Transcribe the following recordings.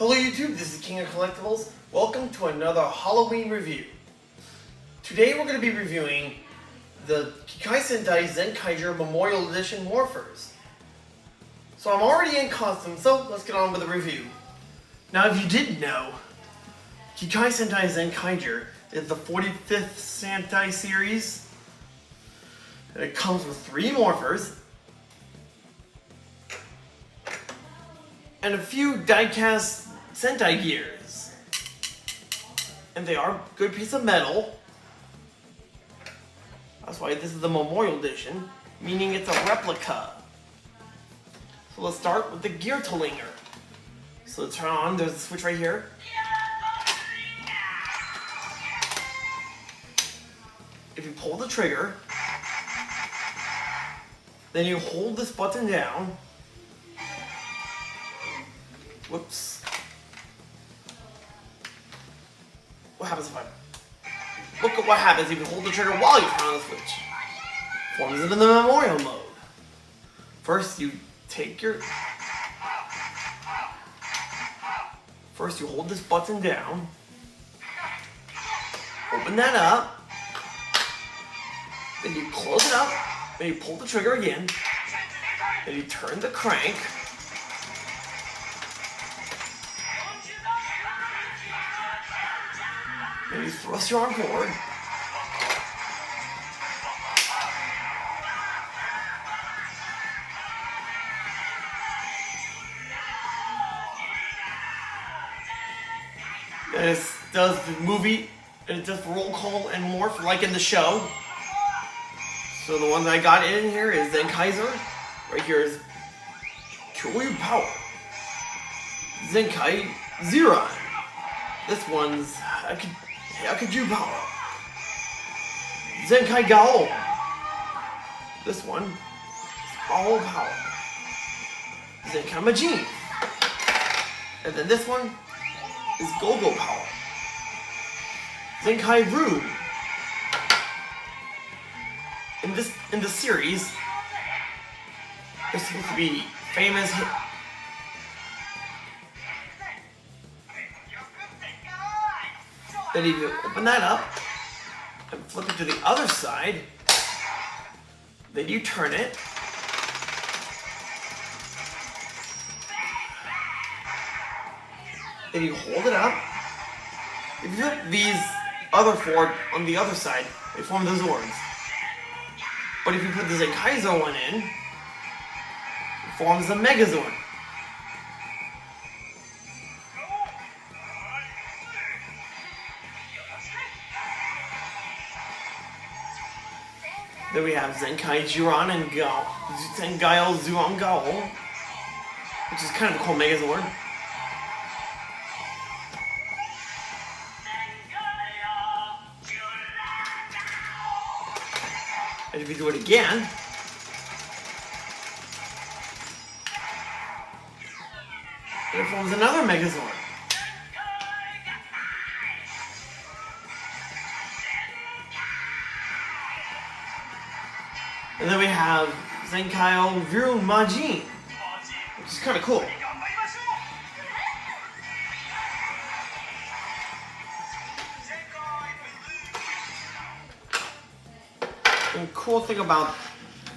Hello YouTube, this is King of Collectibles. Welcome to another Halloween review. Today we're going to be reviewing the Kikai Sentai Zenkaiger Memorial Edition Morphers. So I'm already in costume, so let's get on with the review. Now if you didn't know, Kikai Sentai Zenkaiger is the 45th Sentai series. And it comes with 3 Morphers and a few die-cast Sentai gears. And they are a good piece of metal. That's why this is the Memorial Edition, meaning it's a replica. So let's start with the gear Talinger. So turn on, there's a switch right here. If you pull the trigger, then you hold this button down. Whoops. What happens if I... Look at what happens if you hold the trigger while you turn on the switch. Forms it in the memorial mode. First you take your... First you hold this button down. Open that up. Then you close it up. Then you pull the trigger again. Then you turn the crank. Then you thrust your arm forward. And it does the movie, and it does roll call and morph like in the show. So the one that I got in here is Zenkaiger. Right here is Kyoyu Power. Zenkai Zeron. This one's Hakaju Power. Zenkai Gao. This one is All Power. Zenkai Majin. And then this one is Go-Go Power. Zenkai Ru. In the series, there's supposed to be famous hit. Then if you open that up and flip it to the other side, then you turn it. Then you hold it up. If you flip these other 4 on the other side, they form the Zords. But if you put the Zenkaiger one in, it forms the Megazord. Then we have Zenkai Jiran and Zenkai Zuan Gao, which is kind of a cool Megazord. And if you do it again, it forms another Megazord. And then we have Zenkai Virun Majin, which is kind of cool. And the cool thing about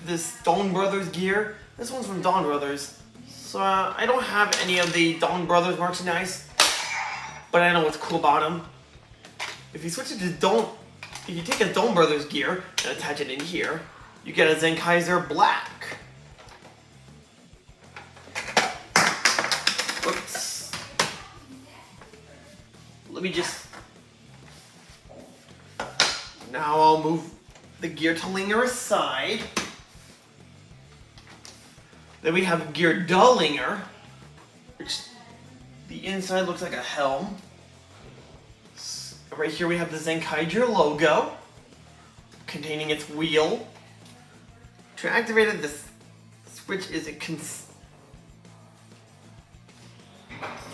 this Dawn Brothers gear, this one's from Dawn Brothers. So I don't have any of the Dawn Brothers merchandise, but I know what's cool about them. If you switch it to if you take a Dawn Brothers gear and attach it in here, you get a Zenkaiger Black. Oops. Let me just... Now I'll move the gear Talinger aside. Then we have gear Dullinger, which the inside looks like a helm. Right here we have the Zenkaiger logo, containing its wheel. To activate it, this switch is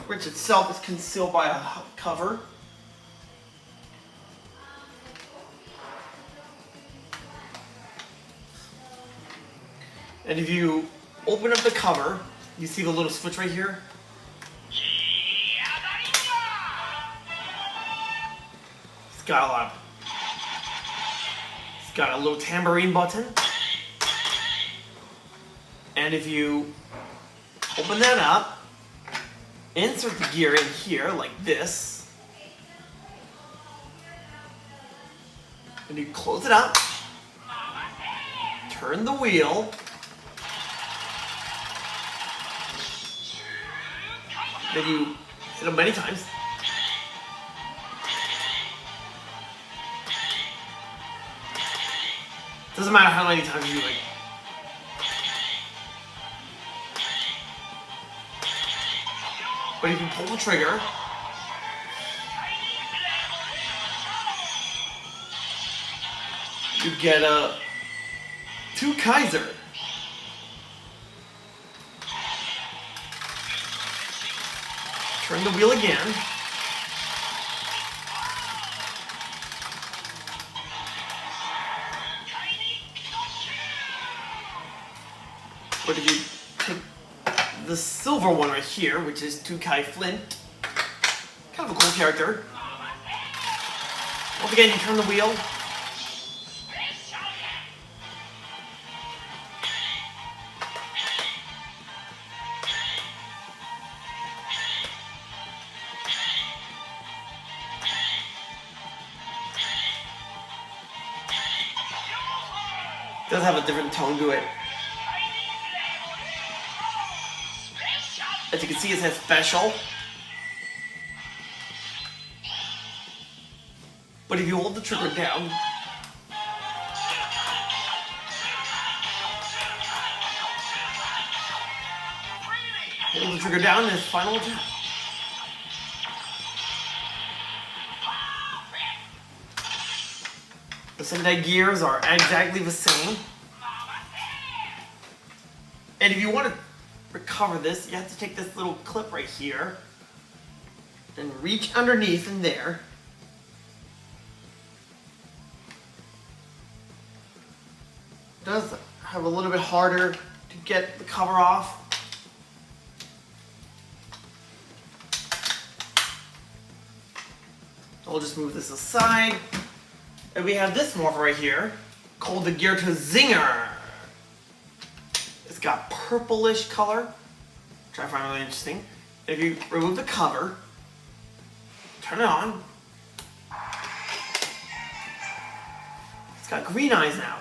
switch itself is concealed by a cover. And if you open up the cover, you see the little switch right here? It's got a little tambourine button. And if you open that up, insert the gear in here like this, and you close it up, turn the wheel, then you hit them many times. Doesn't matter how many times you do it. But if you pull the trigger, you get a 2 Kaiser. Turn the wheel again. But if you take the silver one right here, which is 2 Kai Flint, kind of a cool character. Once again, you turn the wheel. It does have a different tone to it. As you can see, it says special. But if you hold the trigger down, hold the trigger down and it's final attack. The Sentai gears are exactly the same. And if you want to recover this, you have to take this little clip right here and reach underneath in there. It does have a little bit harder to get the cover off. I'll just move this aside. And we have this morpher right here called the Gear to Zinger. It's got purplish color, which I find really interesting. If you remove the cover, turn it on, it's got green eyes now.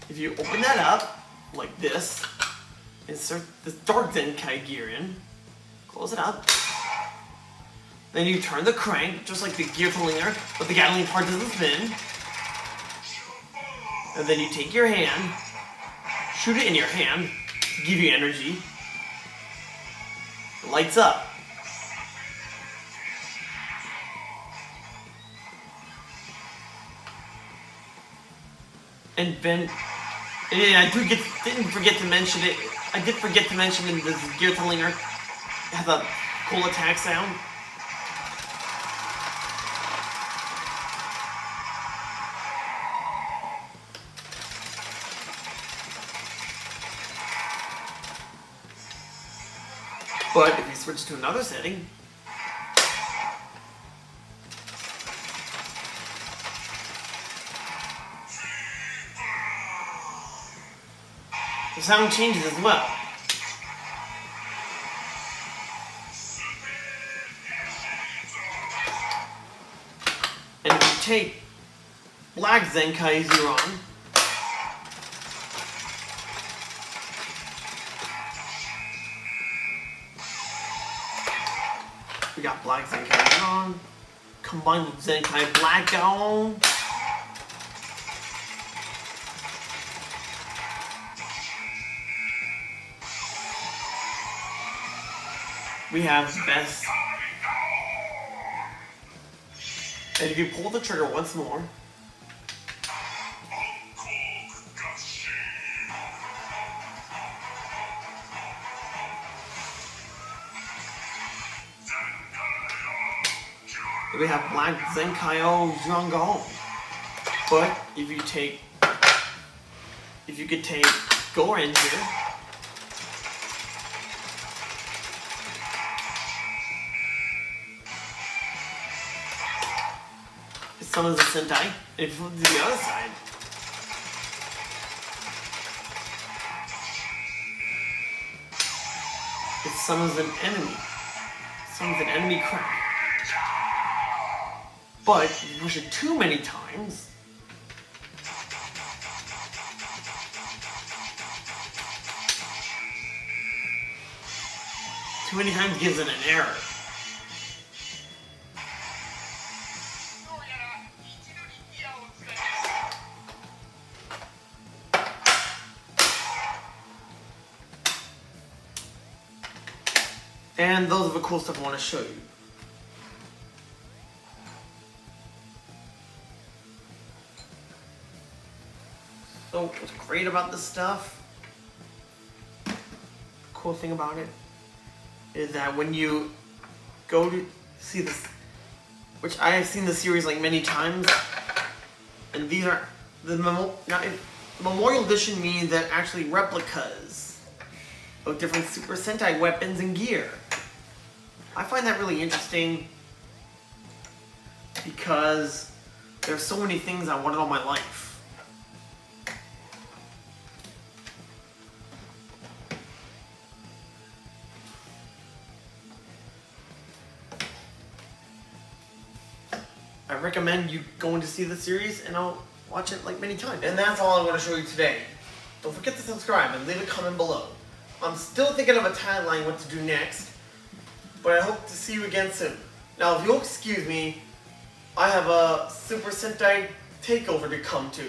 If you open that up, like this, insert this dark Zenkai gear in, close it up, then you turn the crank, just like the gear to linger, but the Gatling part doesn't spin. And then you take your hand, shoot it in your hand, to give you energy. It lights up. And then, I didn't forget to mention it. I did forget to mention in this gear to linger, it has a cool attack sound. But if you switch to another setting, the sound changes as well. And if you take Black Zenkai Zeron, we got Black Zenkai Zeron, combined with Zenkai Black Gown. We have the best. And if you pull the trigger once more, we have Black Zenkaiger Zhangong. But if you could take Goran here, summons a Sentai. And if you flip to the other side, it summons an enemy. Summons an enemy crab. But if you push it too many times, gives it an error. And those are the cool stuff I want to show you. So what's great about this stuff, the cool thing about it, is that when you go to see this, which I have seen the series like many times, and these are, the Memorial Edition means that actually replicas of different Super Sentai weapons and gear. I find that really interesting because there's so many things I wanted all my life. I recommend you going to see the series, and I'll watch it like many times. And that's all I'm going to show you today. Don't forget to subscribe and leave a comment below. I'm still thinking of a tagline what to do next, but I hope to see you again soon. Now, if you'll excuse me, I have a Super Sentai takeover to come to.